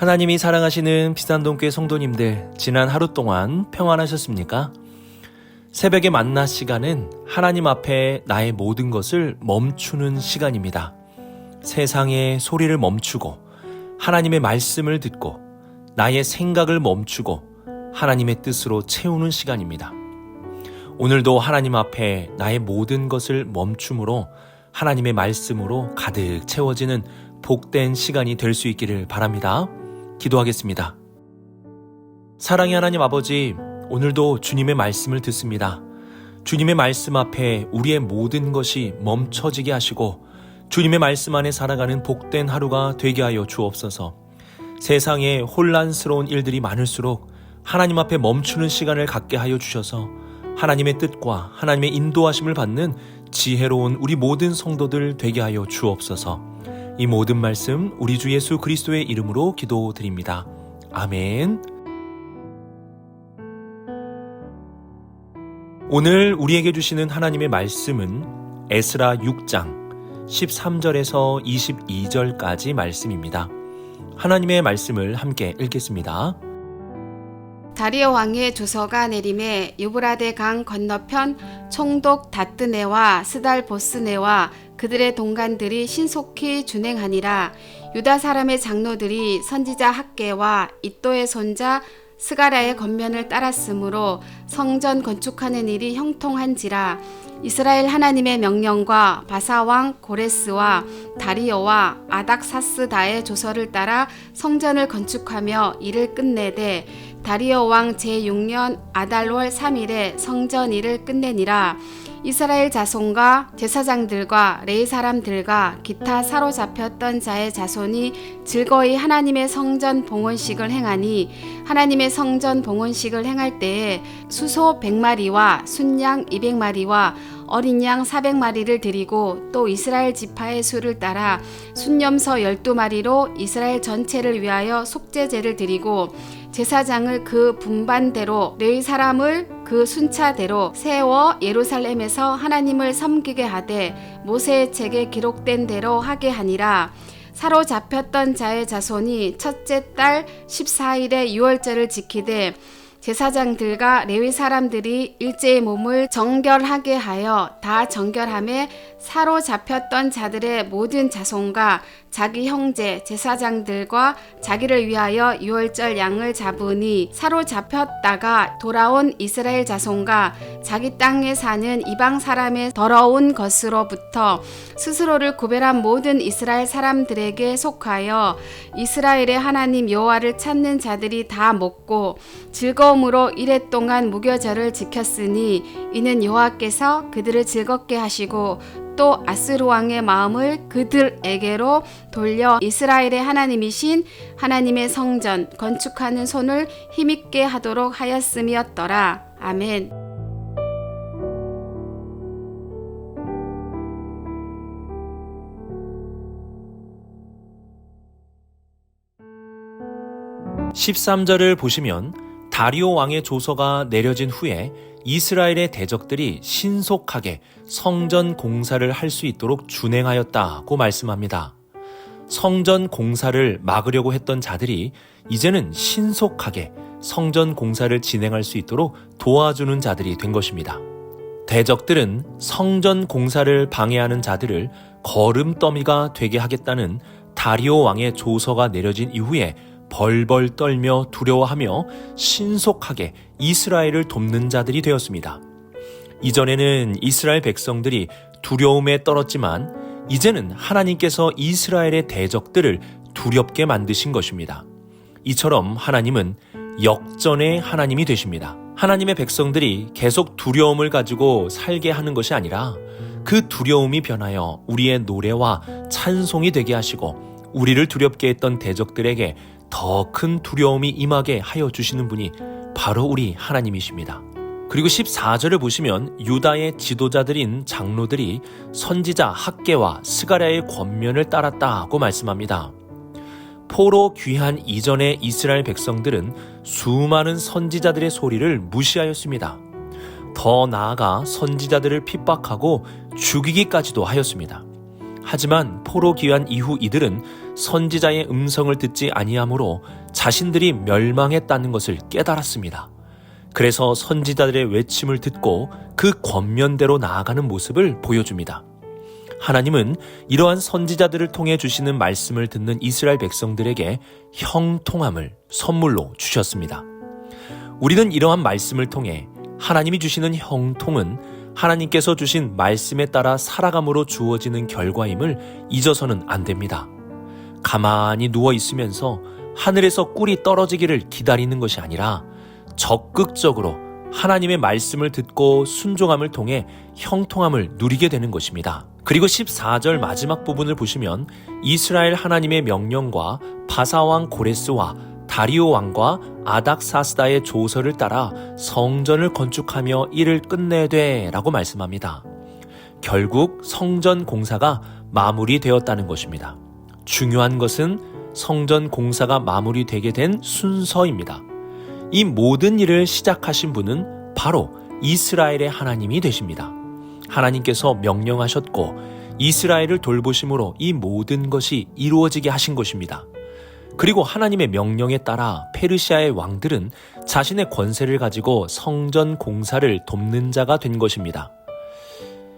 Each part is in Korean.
하나님이 사랑하시는 비산동교회 성도님들, 지난 하루 동안 평안하셨습니까? 새벽의 만나 시간은 하나님 앞에 나의 모든 것을 멈추는 시간입니다. 세상의 소리를 멈추고 하나님의 말씀을 듣고 나의 생각을 멈추고 하나님의 뜻으로 채우는 시간입니다. 오늘도 하나님 앞에 나의 모든 것을 멈춤으로 하나님의 말씀으로 가득 채워지는 복된 시간이 될 수 있기를 바랍니다. 기도하겠습니다. 사랑의 하나님 아버지, 오늘도 주님의 말씀을 듣습니다. 주님의 말씀 앞에 우리의 모든 것이 멈춰지게 하시고 주님의 말씀 안에 살아가는 복된 하루가 되게 하여 주옵소서. 세상에 혼란스러운 일들이 많을수록 하나님 앞에 멈추는 시간을 갖게 하여 주셔서 하나님의 뜻과 하나님의 인도하심을 받는 지혜로운 우리 모든 성도들 되게 하여 주옵소서. 이 모든 말씀 우리 주 예수 그리스도의 이름으로 기도드립니다. 아멘. 오늘 우리에게 주시는 하나님의 말씀은 에스라 6장 13절에서 22절까지 말씀입니다. 하나님의 말씀을 함께 읽겠습니다. 다리오 왕의 조서가 내림에 유브라데 강 건너편 총독 다뜨네와 스달보스네와 그들의 동관들이 신속히 준행하니라. 유다 사람의 장로들이 선지자 학개와 이또의 손자 스가랴의 겉면을 따랐으므로 성전 건축하는 일이 형통한지라. 이스라엘 하나님의 명령과 바사왕 고레스와 다리오와 아닥사스다의 조서를 따라 성전을 건축하며 일을 끝내되 다리오 왕 제6년 아달월 3일에 성전 일을 끝내니라. 이스라엘 자손과 제사장들과 레위 사람들과 기타 사로잡혔던 자의 자손이 즐거이 하나님의 성전 봉헌식을 행하니 하나님의 성전 봉헌식을 행할 때에 수소 100마리와 순양 200마리와 어린 양 400마리를 드리고 또 이스라엘 지파의 수를 따라 순염소 12마리로 이스라엘 전체를 위하여 속죄제를 드리고 제사장을 그 분반대로 레위 사람을 그 순차대로 세워 예루살렘에서 하나님을 섬기게 하되 모세의 책에 기록된 대로 하게 하니라. 사로잡혔던 자의 자손이 첫째 달 14일에 유월절을 지키되 제사장들과 레위 사람들이 일제의 몸을 정결하게 하여 다 정결함에 사로잡혔던 자들의 모든 자손과 자기 형제 제사장들과 자기를 위하여 유월절 양을 잡으니 사로잡혔다가 돌아온 이스라엘 자손과 자기 땅에 사는 이방 사람의 더러운 것으로부터 스스로를 구별한 모든 이스라엘 사람들에게 속하여 이스라엘의 하나님 여호와를 찾는 자들이 다 먹고 즐거움으로 이레 동안 무교절을 지켰으니 이는 여호와께서 그들을 즐겁게 하시고 또 아스루 왕의 마음을 그들에게로 돌려 이스라엘의 하나님이신 하나님의 성전 건축하는 손을 힘있게 하도록 하였음이었더라. 아멘. (13절을) 보시면 다리오 왕의 조서가 내려진 후에 이스라엘의 대적들이 신속하게 성전 공사를 할 수 있도록 준행하였다고 말씀합니다. 성전 공사를 막으려고 했던 자들이 이제는 신속하게 성전 공사를 진행할 수 있도록 도와주는 자들이 된 것입니다. 대적들은 성전 공사를 방해하는 자들을 걸음더미가 되게 하겠다는 다리오 왕의 조서가 내려진 이후에 벌벌 떨며 두려워하며 신속하게 이스라엘을 돕는 자들이 되었습니다. 이전에는 이스라엘 백성들이 두려움에 떨었지만 이제는 하나님께서 이스라엘의 대적들을 두렵게 만드신 것입니다. 이처럼 하나님은 역전의 하나님이 되십니다. 하나님의 백성들이 계속 두려움을 가지고 살게 하는 것이 아니라 그 두려움이 변하여 우리의 노래와 찬송이 되게 하시고 우리를 두렵게 했던 대적들에게 더 큰 두려움이 임하게 하여 주시는 분이 바로 우리 하나님이십니다. 그리고 14절을 보시면 유다의 지도자들인 장로들이 선지자 학개와 스가랴의 권면을 따랐다고 말씀합니다. 포로 귀한 이전의 이스라엘 백성들은 수많은 선지자들의 소리를 무시하였습니다. 더 나아가 선지자들을 핍박하고 죽이기까지도 하였습니다. 하지만 포로 귀환 이후 이들은 선지자의 음성을 듣지 아니하므로 자신들이 멸망했다는 것을 깨달았습니다. 그래서 선지자들의 외침을 듣고 그 권면대로 나아가는 모습을 보여줍니다. 하나님은 이러한 선지자들을 통해 주시는 말씀을 듣는 이스라엘 백성들에게 형통함을 선물로 주셨습니다. 우리는 이러한 말씀을 통해 하나님이 주시는 형통은 하나님께서 주신 말씀에 따라 살아감으로 주어지는 결과임을 잊어서는 안 됩니다. 가만히 누워 있으면서 하늘에서 꿀이 떨어지기를 기다리는 것이 아니라 적극적으로 하나님의 말씀을 듣고 순종함을 통해 형통함을 누리게 되는 것입니다. 그리고 14절 마지막 부분을 보시면 이스라엘 하나님의 명령과 바사왕 고레스와 다리오 왕과 아닥사스다의 조서를 따라 성전을 건축하며 일을 끝내되 라고 말씀합니다. 결국 성전 공사가 마무리되었다는 것입니다. 중요한 것은 성전 공사가 마무리되게 된 순서입니다. 이 모든 일을 시작하신 분은 바로 이스라엘의 하나님이 되십니다. 하나님께서 명령하셨고 이스라엘을 돌보심으로 이 모든 것이 이루어지게 하신 것입니다. 그리고 하나님의 명령에 따라 페르시아의 왕들은 자신의 권세를 가지고 성전 공사를 돕는 자가 된 것입니다.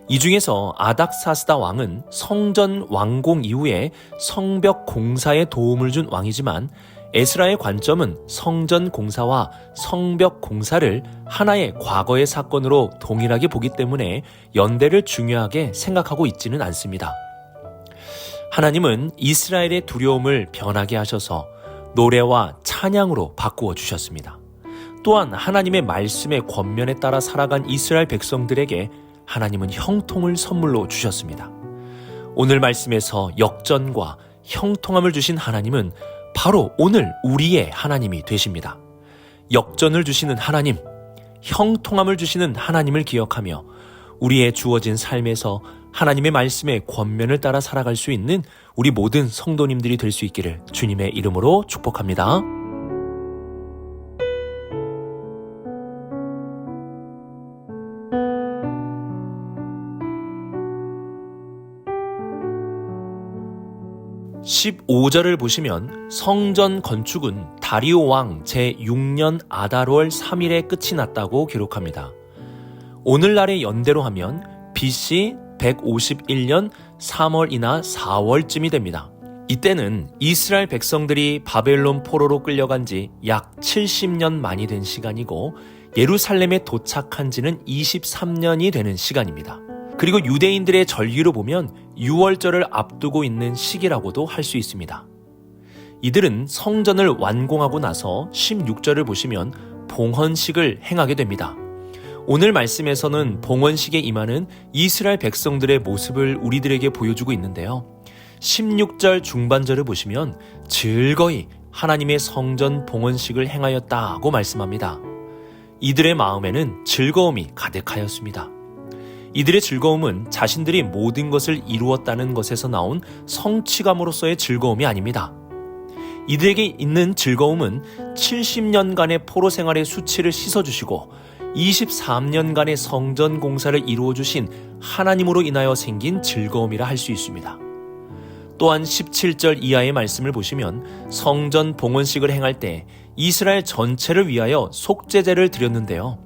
이 중에서 아닥사스다 왕은 성전 완공 이후에 성벽 공사에 도움을 준 왕이지만 에스라의 관점은 성전 공사와 성벽 공사를 하나의 과거의 사건으로 동일하게 보기 때문에 연대를 중요하게 생각하고 있지는 않습니다. 하나님은 이스라엘의 두려움을 변하게 하셔서 노래와 찬양으로 바꾸어 주셨습니다. 또한 하나님의 말씀의 권면에 따라 살아간 이스라엘 백성들에게 하나님은 형통을 선물로 주셨습니다. 오늘 말씀에서 역전과 형통함을 주신 하나님은 바로 오늘 우리의 하나님이 되십니다. 역전을 주시는 하나님, 형통함을 주시는 하나님을 기억하며 우리의 주어진 삶에서 하나님의 말씀의 권면을 따라 살아갈 수 있는 우리 모든 성도님들이 될 수 있기를 주님의 이름으로 축복합니다. (15절을) 보시면 성전 건축은 다리오 왕 제6년 아달월 3일에 끝이 났다고 기록합니다. 오늘날의 연대로 하면 BC 151년 3월이나 4월쯤이 됩니다. 이때는 이스라엘 백성들이 바벨론 포로로 끌려간 지 약 70년 만이 된 시간이고 예루살렘에 도착한 지는 23년이 되는 시간입니다. 그리고 유대인들의 절기로 보면 6월절을 앞두고 있는 시기라고도 할 수 있습니다. 이들은 성전을 완공하고 나서 16절을 보시면 봉헌식을 행하게 됩니다. 오늘 말씀에서는 봉헌식에 임하는 이스라엘 백성들의 모습을 우리들에게 보여주고 있는데요. 16절 중반절을 보시면 즐거이 하나님의 성전 봉헌식을 행하였다고 말씀합니다. 이들의 마음에는 즐거움이 가득하였습니다. 이들의 즐거움은 자신들이 모든 것을 이루었다는 것에서 나온 성취감으로서의 즐거움이 아닙니다. 이들에게 있는 즐거움은 70년간의 포로 생활의 수치를 씻어주시고 23년간의 성전 공사를 이루어주신 하나님으로 인하여 생긴 즐거움이라 할 수 있습니다. 또한 17절 이하의 말씀을 보시면 성전 봉헌식을 행할 때 이스라엘 전체를 위하여 속죄제를 드렸는데요.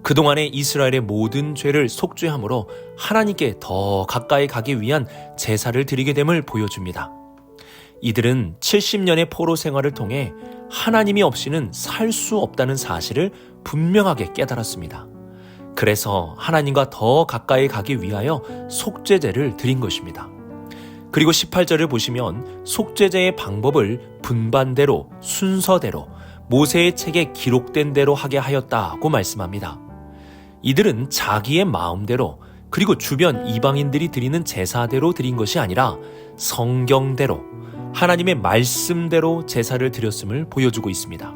그동안의 이스라엘의 모든 죄를 속죄함으로 하나님께 더 가까이 가기 위한 제사를 드리게 됨을 보여줍니다. 이들은 70년의 포로 생활을 통해 하나님이 없이는 살 수 없다는 사실을 분명하게 깨달았습니다. 그래서 하나님과 더 가까이 가기 위하여 속죄제를 드린 것입니다. 그리고 18절을 보시면 속죄제의 방법을 분반대로 순서대로 모세의 책에 기록된 대로 하게 하였다고 말씀합니다. 이들은 자기의 마음대로 그리고 주변 이방인들이 드리는 제사대로 드린 것이 아니라 성경대로 하나님의 말씀대로 제사를 드렸음을 보여주고 있습니다.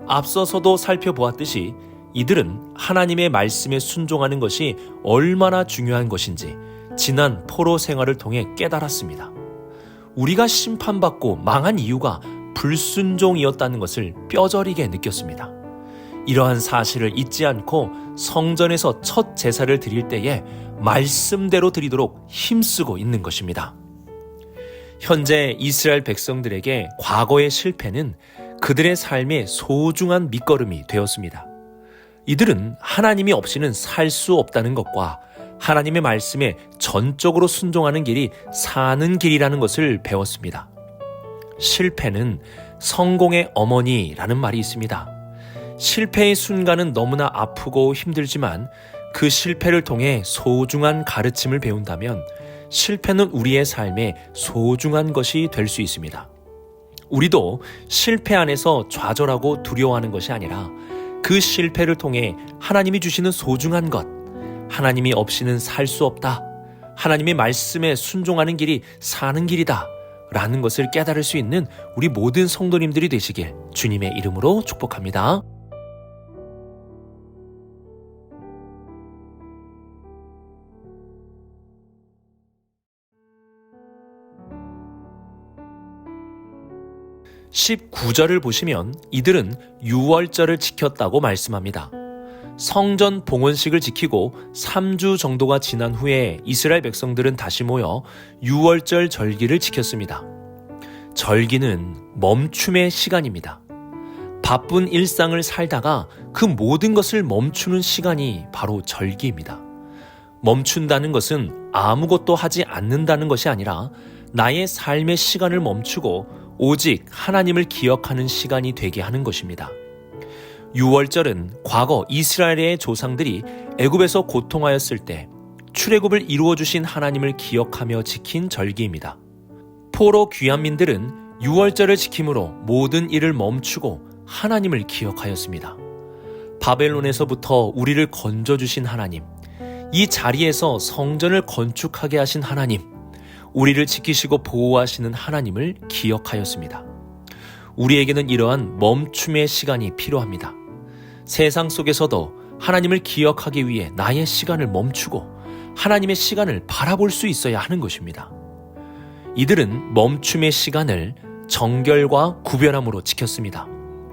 앞서서도 살펴보았듯이 이들은 하나님의 말씀에 순종하는 것이 얼마나 중요한 것인지 지난 포로 생활을 통해 깨달았습니다. 우리가 심판받고 망한 이유가 불순종이었다는 것을 뼈저리게 느꼈습니다. 이러한 사실을 잊지 않고 성전에서 첫 제사를 드릴 때에 말씀대로 드리도록 힘쓰고 있는 것입니다. 현재 이스라엘 백성들에게 과거의 실패는 그들의 삶의 소중한 밑거름이 되었습니다. 이들은 하나님이 없이는 살 수 없다는 것과 하나님의 말씀에 전적으로 순종하는 길이 사는 길이라는 것을 배웠습니다. 실패는 성공의 어머니라는 말이 있습니다. 실패의 순간은 너무나 아프고 힘들지만 그 실패를 통해 소중한 가르침을 배운다면 실패는 우리의 삶에 소중한 것이 될 수 있습니다. 우리도 실패 안에서 좌절하고 두려워하는 것이 아니라 그 실패를 통해 하나님이 주시는 소중한 것, 하나님이 없이는 살 수 없다, 하나님의 말씀에 순종하는 길이 사는 길이다 라는 것을 깨달을 수 있는 우리 모든 성도님들이 되시길 주님의 이름으로 축복합니다. (19절을) 보시면 이들은 유월절을 지켰다고 말씀합니다. 성전 봉헌식을 지키고 3주 정도가 지난 후에 이스라엘 백성들은 다시 모여 유월절 절기를 지켰습니다. 절기는 멈춤의 시간입니다. 바쁜 일상을 살다가 그 모든 것을 멈추는 시간이 바로 절기입니다. 멈춘다는 것은 아무것도 하지 않는다는 것이 아니라 나의 삶의 시간을 멈추고 오직 하나님을 기억하는 시간이 되게 하는 것입니다. 유월절은 과거 이스라엘의 조상들이 애굽에서 고통하였을 때 출애굽을 이루어 주신 하나님을 기억하며 지킨 절기입니다. 포로 귀환민들은 유월절을 지킴으로 모든 일을 멈추고 하나님을 기억하였습니다. 바벨론에서부터 우리를 건져주신 하나님, 이 자리에서 성전을 건축하게 하신 하나님, 우리를 지키시고 보호하시는 하나님을 기억하였습니다. 우리에게는 이러한 멈춤의 시간이 필요합니다. 세상 속에서도 하나님을 기억하기 위해 나의 시간을 멈추고 하나님의 시간을 바라볼 수 있어야 하는 것입니다. 이들은 멈춤의 시간을 정결과 구별함으로 지켰습니다.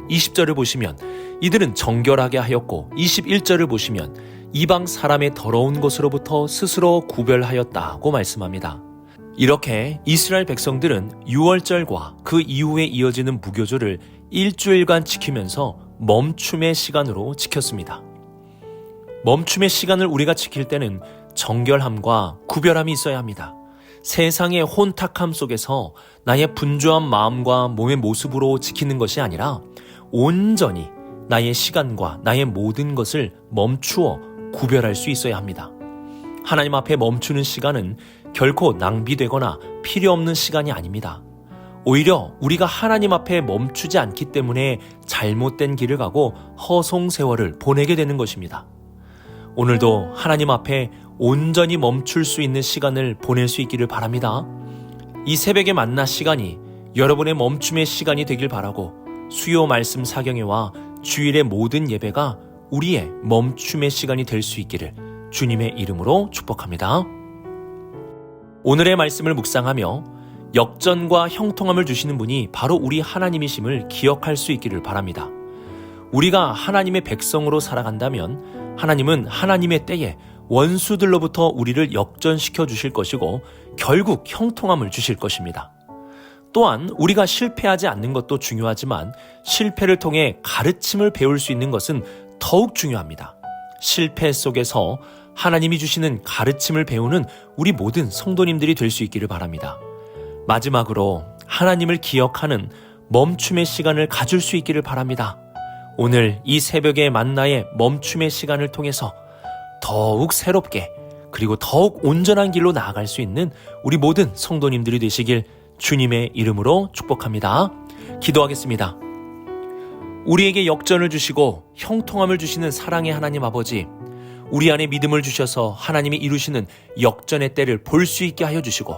20절을 보시면 이들은 정결하게 하였고 21절을 보시면 이방 사람의 더러운 것으로부터 스스로 구별하였다고 말씀합니다. 이렇게 이스라엘 백성들은 유월절과 그 이후에 이어지는 무교절을 일주일간 지키면서 멈춤의 시간으로 지켰습니다. 멈춤의 시간을 우리가 지킬 때는 정결함과 구별함이 있어야 합니다. 세상의 혼탁함 속에서 나의 분주한 마음과 몸의 모습으로 지키는 것이 아니라 온전히 나의 시간과 나의 모든 것을 멈추어 구별할 수 있어야 합니다. 하나님 앞에 멈추는 시간은 결코 낭비되거나 필요 없는 시간이 아닙니다. 오히려 우리가 하나님 앞에 멈추지 않기 때문에 잘못된 길을 가고 허송세월을 보내게 되는 것입니다. 오늘도 하나님 앞에 온전히 멈출 수 있는 시간을 보낼 수 있기를 바랍니다. 이 새벽의 만나 시간이 여러분의 멈춤의 시간이 되길 바라고 수요 말씀 사경회와 주일의 모든 예배가 우리의 멈춤의 시간이 될 수 있기를 주님의 이름으로 축복합니다. 오늘의 말씀을 묵상하며 역전과 형통함을 주시는 분이 바로 우리 하나님이심을 기억할 수 있기를 바랍니다. 우리가 하나님의 백성으로 살아간다면 하나님은 하나님의 때에 원수들로부터 우리를 역전시켜 주실 것이고 결국 형통함을 주실 것입니다. 또한 우리가 실패하지 않는 것도 중요하지만 실패를 통해 가르침을 배울 수 있는 것은 더욱 중요합니다. 실패 속에서 하나님이 주시는 가르침을 배우는 우리 모든 성도님들이 될 수 있기를 바랍니다. 마지막으로 하나님을 기억하는 멈춤의 시간을 가질 수 있기를 바랍니다. 오늘 이 새벽의 만나의 멈춤의 시간을 통해서 더욱 새롭게 그리고 더욱 온전한 길로 나아갈 수 있는 우리 모든 성도님들이 되시길 주님의 이름으로 축복합니다. 기도하겠습니다. 우리에게 역전을 주시고 형통함을 주시는 사랑의 하나님 아버지, 우리 안에 믿음을 주셔서 하나님이 이루시는 역전의 때를 볼 수 있게 하여 주시고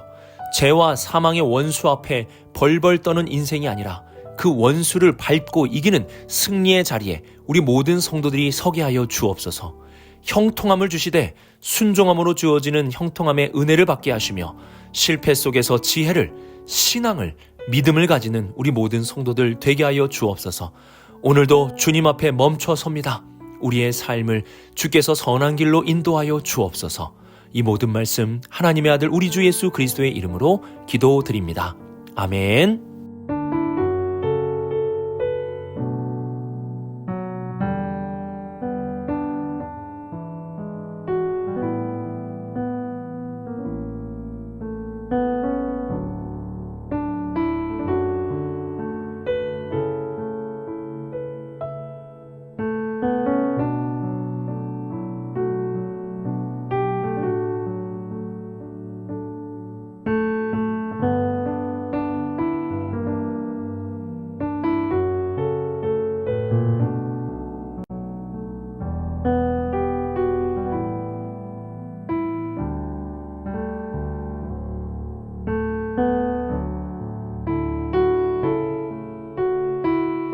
죄와 사망의 원수 앞에 벌벌 떠는 인생이 아니라 그 원수를 밟고 이기는 승리의 자리에 우리 모든 성도들이 서게 하여 주옵소서. 형통함을 주시되 순종함으로 주어지는 형통함의 은혜를 받게 하시며 실패 속에서 지혜를, 신앙을, 믿음을 가지는 우리 모든 성도들 되게 하여 주옵소서. 오늘도 주님 앞에 멈춰 섭니다. 우리의 삶을 주께서 선한 길로 인도하여 주옵소서. 이 모든 말씀 하나님의 아들 우리 주 예수 그리스도의 이름으로 기도드립니다. 아멘.